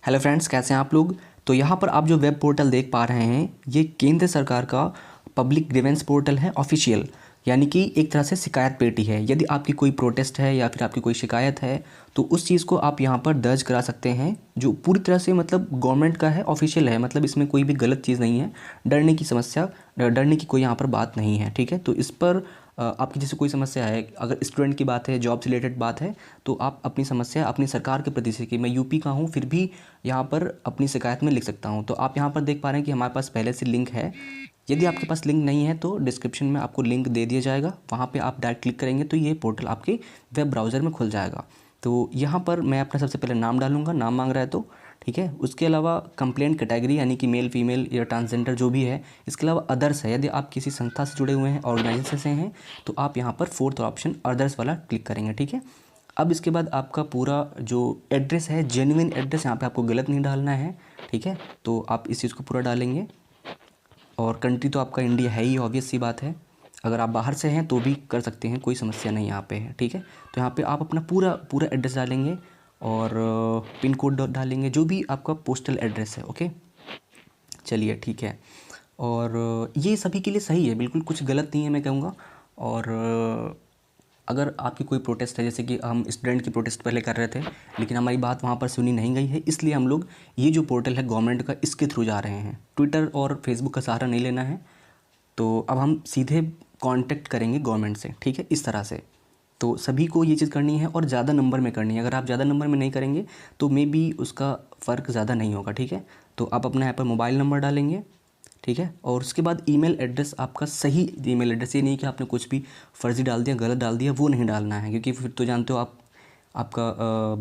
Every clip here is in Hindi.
हेलो फ्रेंड्स, कैसे हैं आप लोग। तो यहाँ पर आप जो वेब पोर्टल देख पा रहे हैं ये केंद्र सरकार का पब्लिक ग्रीवेंस पोर्टल है ऑफिशियल, यानी कि एक तरह से शिकायत पेटी है। यदि आपकी कोई प्रोटेस्ट है या फिर आपकी कोई शिकायत है तो उस चीज़ को आप यहाँ पर दर्ज करा सकते हैं, जो पूरी तरह से मतलब गवर्नमेंट का है, ऑफिशियल है, मतलब इसमें कोई भी गलत चीज़ नहीं है। डरने की कोई यहाँ पर बात नहीं है, ठीक है। तो इस पर आपकी जैसे कोई समस्या है, अगर स्टूडेंट की बात है, जॉब से रिलेटेड बात है, तो आप अपनी समस्या अपनी सरकार के प्रति से कि मैं यूपी का हूँ फिर भी यहाँ पर अपनी शिकायत में लिख सकता हूँ। तो आप यहाँ पर देख पा रहे हैं कि हमारे पास पहले से लिंक है। यदि आपके पास लिंक नहीं है तो डिस्क्रिप्शन में आपको लिंक दे दिया जाएगा, वहाँ पे आप डायरेक्ट क्लिक करेंगे तो ये पोर्टल आपके वेब ब्राउज़र में खुल जाएगा। तो यहाँ पर मैं अपना सबसे पहले नाम डालूँगा, नाम मांग रहा है तो ठीक है। उसके अलावा कंप्लेंट कैटेगरी यानी कि मेल फीमेल या ट्रांसजेंडर जो भी है। इसके अलावा अदर्स है, यदि आप किसी संस्था से जुड़े हुए हैं, ऑर्गेनाइजेशन से हैं, तो आप यहाँ पर फोर्थ ऑप्शन अदर्स वाला क्लिक करेंगे, ठीक है। अब इसके बाद आपका पूरा जो एड्रेस है, जेन्युइन एड्रेस, यहाँ पे आपको गलत नहीं डालना है, ठीक है। तो आप इस चीज़ को पूरा डालेंगे। और कंट्री तो आपका इंडिया है ही, ऑब्वियस सी बात है। अगर आप बाहर से हैं तो भी कर सकते हैं, कोई समस्या नहीं यहाँ पे है, ठीक है। तो यहाँ पे आप अपना पूरा पूरा एड्रेस डालेंगे और पिन कोड डालेंगे, जो भी आपका पोस्टल एड्रेस है, ओके। चलिए ठीक है। और ये सभी के लिए सही है, बिल्कुल कुछ गलत नहीं है मैं कहूँगा। और अगर आपकी कोई प्रोटेस्ट है, जैसे कि हम स्टूडेंट की प्रोटेस्ट पहले कर रहे थे लेकिन हमारी बात वहाँ पर सुनी नहीं गई है, इसलिए हम लोग ये जो पोर्टल है गवर्नमेंट का, इसके थ्रू जा रहे हैं। ट्विटर और फेसबुक का सहारा नहीं लेना है। तो अब हम सीधे कांटेक्ट करेंगे गवर्नमेंट से, ठीक है, इस तरह से। तो सभी को ये चीज़ करनी है और ज़्यादा नंबर में करनी है। अगर आप ज़्यादा नंबर में नहीं करेंगे तो मे बी उसका फ़र्क ज़्यादा नहीं होगा, ठीक है। तो आप अपना यहाँ पर मोबाइल नंबर डालेंगे, ठीक है। और उसके बाद ईमेल एड्रेस आपका सही ईमेल एड्रेस, ये नहीं कि आपने कुछ भी फर्जी डाल दिया, गलत डाल दिया, वो नहीं डालना है, क्योंकि फिर तो जानते हो आप, आपका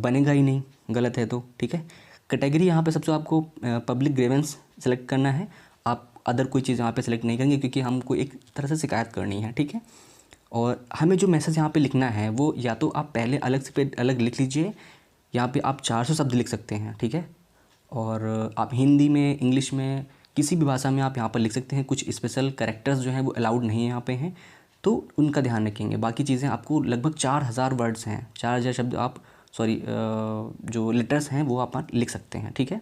बनेगा ही नहीं गलत है तो, ठीक है। कैटेगरी यहाँ पे सबसे आपको पब्लिक ग्रीवेंस सेलेक्ट करना है। आप अदर कोई चीज़ यहाँ पे सेलेक्ट नहीं करेंगे क्योंकि हमको एक तरह से शिकायत करनी है, ठीक है। और हमें जो मैसेज यहाँ पे लिखना है वो या तो आप पहले अलग से पे अलग लिख लीजिए, यहाँ पे आप 400 शब्द लिख सकते हैं, ठीक है। और आप हिंदी में, इंग्लिश में, किसी भी भाषा में आप यहाँ पर लिख सकते हैं। कुछ स्पेशल कैरेक्टर्स जो हैं वो अलाउड नहीं है यहाँ पे हैं, तो उनका ध्यान रखेंगे। बाकी चीज़ें आपको लगभग 4000 वर्ड्स हैं, 4000 शब्द आप, सॉरी, जो लेटर्स हैं वो आप लिख सकते हैं, ठीक है।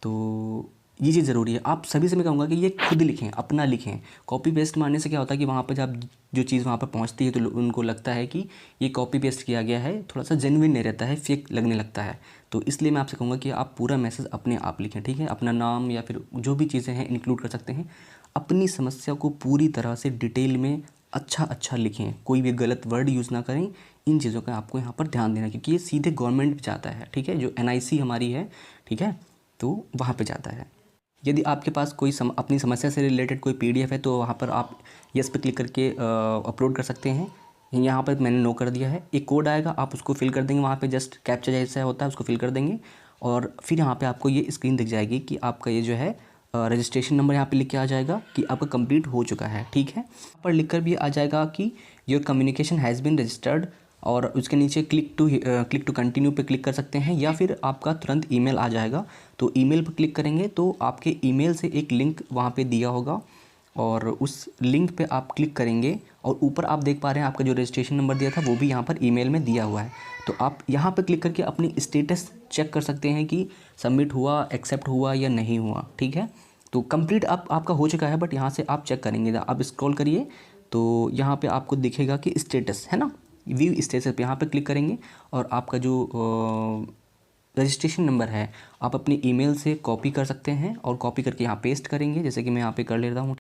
तो ये चीज़ ज़रूरी है। आप सभी से मैं कहूँगा कि ये खुद लिखें, अपना लिखें। कॉपी पेस्ट मारने से क्या होता है कि वहाँ पर जब जो चीज़ वहाँ पर पहुँचती है तो उनको लगता है कि ये कॉपी पेस्ट किया गया है, थोड़ा सा जेन्युइन नहीं रहता है, फेक लगने लगता है। तो इसलिए मैं आपसे कहूँगा कि आप पूरा मैसेज अपने आप लिखें, ठीक है। अपना नाम या फिर जो भी चीज़ें हैं इंक्लूड कर सकते हैं। अपनी समस्या को पूरी तरह से डिटेल में अच्छा लिखें, कोई भी गलत वर्ड यूज़ ना करें। इन चीज़ों का आपको यहाँ पर ध्यान देना, क्योंकि ये सीधे गवर्नमेंट पे जाता है, ठीक है। जो NIC हमारी है, ठीक है, तो वहाँ पे जाता है। यदि आपके पास कोई अपनी समस्या से रिलेटेड कोई PDF है तो वहाँ पर आप यस पे क्लिक करके अपलोड कर सकते हैं। यहाँ पर मैंने नो कर दिया है। एक कोड आएगा, आप उसको फिल कर देंगे, वहाँ पे जस्ट कैप्चा जैसा होता है उसको फिल कर देंगे। और फिर यहाँ पे आपको ये स्क्रीन दिख जाएगी कि आपका ये जो है रजिस्ट्रेशन नंबर यहाँ पे लिख के आ जाएगा कि आपका कंप्लीट हो चुका है, ठीक है। यहाँ पर लिख कर भी आ जाएगा कि your communication has been registered, और उसके नीचे क्लिक टू कंटिन्यू पे क्लिक कर सकते हैं, या फिर आपका तुरंत ईमेल आ जाएगा। तो ईमेल पर क्लिक करेंगे तो आपके ईमेल से एक लिंक वहाँ पे दिया होगा, और उस लिंक पे आप क्लिक करेंगे और ऊपर आप देख पा रहे हैं आपका जो रजिस्ट्रेशन नंबर दिया था वो भी यहाँ पर ईमेल में दिया हुआ है। तो आप यहाँ पर क्लिक करके अपनी स्टेटस चेक कर सकते हैं कि सबमिट हुआ, एक्सेप्ट हुआ या नहीं हुआ, ठीक है। तो कंप्लीट आपका हो चुका है, बट यहाँ से आप चेक करेंगे, आप स्क्रॉल करिए तो यहाँ पे आपको दिखेगा कि स्टेटस है ना, व्यू स्टेटस पे यहाँ पे क्लिक करेंगे और आपका जो रजिस्ट्रेशन नंबर है आप अपनी ईमेल से कॉपी कर सकते हैं और कॉपी करके यहाँ पेस्ट करेंगे, जैसे कि मैं यहाँ पे कर लेता हूँ।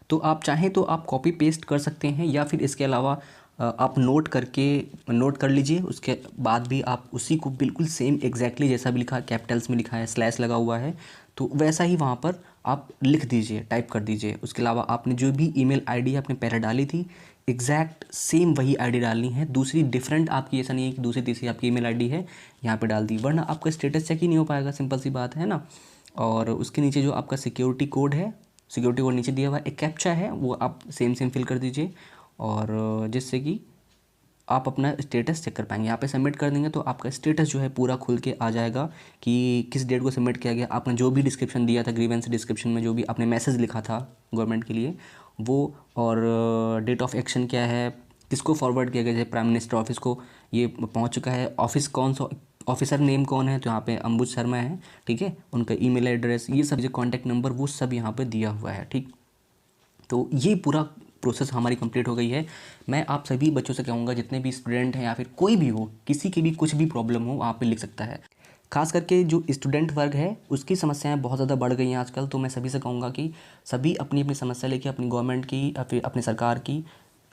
तो आप चाहें तो आप कॉपी पेस्ट कर सकते हैं, या फिर इसके अलावा आप नोट कर लीजिए। उसके बाद भी आप उसी को बिल्कुल सेम एग्जैक्टली जैसा भी लिखा है, कैपिटल्स में लिखा है, स्लैश लगा हुआ है, तो वैसा ही वहाँ पर आप लिख दीजिए, टाइप कर दीजिए। उसके अलावा आपने जो भी ईमेल आईडी आपने पहले डाली थी एग्जैक्ट सेम वही आईडी डालनी है, दूसरी डिफरेंट आपकी, ऐसा नहीं है कि दूसरी तीसरी आपकी ईमेल आईडी है यहाँ पे डाल दी, वरना आपका स्टेटस चेक ही नहीं हो पाएगा, सिंपल सी बात है ना। और उसके नीचे जो आपका सिक्योरिटी कोड है, सिक्योरिटी कोड नीचे दिया हुआ है, एक कैप्चा है, वो आप सेम फिल कर दीजिए, और जिससे कि आप अपना स्टेटस चेक कर पाएंगे। यहाँ पे सबमिट कर देंगे तो आपका स्टेटस जो है पूरा खुल के आ जाएगा कि किस डेट को सबमिट किया गया, आपने जो भी डिस्क्रिप्शन दिया था, ग्रीवेंस डिस्क्रिप्शन में जो भी आपने मैसेज लिखा था गवर्नमेंट के लिए वो, और डेट ऑफ एक्शन क्या है, किसको फॉरवर्ड किया गया है, प्राइम मिनिस्टर ऑफिस को ये पहुँच चुका है, ऑफिस कौन सा ऑफिसर नेम कौन है, तो यहाँ पे अंबुज शर्मा है, ठीक है। उनका ईमेल एड्रेस, ये सब जो कॉन्टैक्ट नंबर, वो सब यहाँ पे दिया हुआ है, ठीक। तो ये पूरा प्रोसेस हमारी कंप्लीट हो गई है। मैं आप सभी बच्चों से कहूँगा, जितने भी स्टूडेंट हैं या फिर कोई भी हो, किसी की भी कुछ भी प्रॉब्लम हो, आप पे लिख सकता है। खास करके जो स्टूडेंट वर्ग है उसकी समस्याएं बहुत ज़्यादा बढ़ गई हैं आजकल। तो मैं सभी से कहूँगा कि सभी अपनी अपनी समस्या लेके अपनी गवर्नमेंट की या फिर अपनी सरकार की,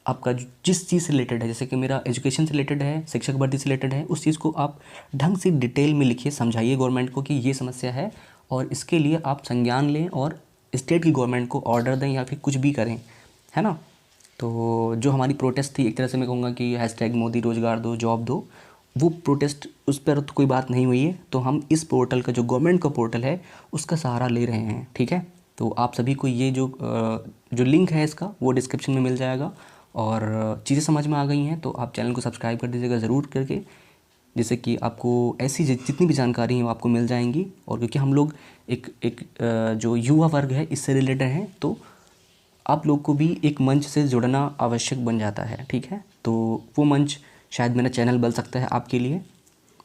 आपका जिस चीज़ से रिलेटेड है, जैसे कि मेरा एजुकेशन से रिलेटेड है, शिक्षक भर्ती से रिलेटेड है, उस चीज़ को आप ढंग से डिटेल में लिखिए, समझाइए गवर्नमेंट को कि ये समस्या है, और इसके लिए आप संज्ञान लें और स्टेट की गवर्नमेंट को ऑर्डर दें या फिर कुछ भी करें, है ना। तो जो हमारी प्रोटेस्ट थी, एक तरह से मैं कहूँगा कि हैशटैग मोदी रोज़गार दो, जॉब दो, वो प्रोटेस्ट, उस पर तो कोई बात नहीं हुई है। तो हम इस पोर्टल का, जो गवर्नमेंट का पोर्टल है, उसका सहारा ले रहे हैं, ठीक है। तो आप सभी को ये जो लिंक है इसका, वो डिस्क्रिप्शन में मिल जाएगा। और चीज़ें समझ में आ गई हैं तो आप चैनल को सब्सक्राइब कर दीजिएगा ज़रूर करके, जिससे कि आपको ऐसी जितनी भी जानकारी है वो आपको मिल जाएंगी। और क्योंकि हम लोग एक जो युवा वर्ग है इससे रिलेटेड हैं, तो आप लोग को भी एक मंच से जुड़ना आवश्यक बन जाता है, ठीक है। तो वो मंच शायद मेरा चैनल बन सकता है आपके लिए,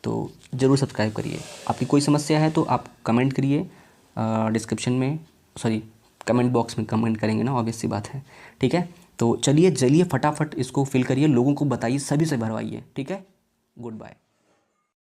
तो ज़रूर सब्सक्राइब करिए। आपकी कोई समस्या है तो आप कमेंट करिए डिस्क्रिप्शन में, सॉरी कमेंट बॉक्स में कमेंट करेंगे ना, ऑब्वियस सी बात है, ठीक है। तो चलिए फटाफट इसको फिल करिए, लोगों को बताइए, सभी से भरवाइए, ठीक है। Good bye.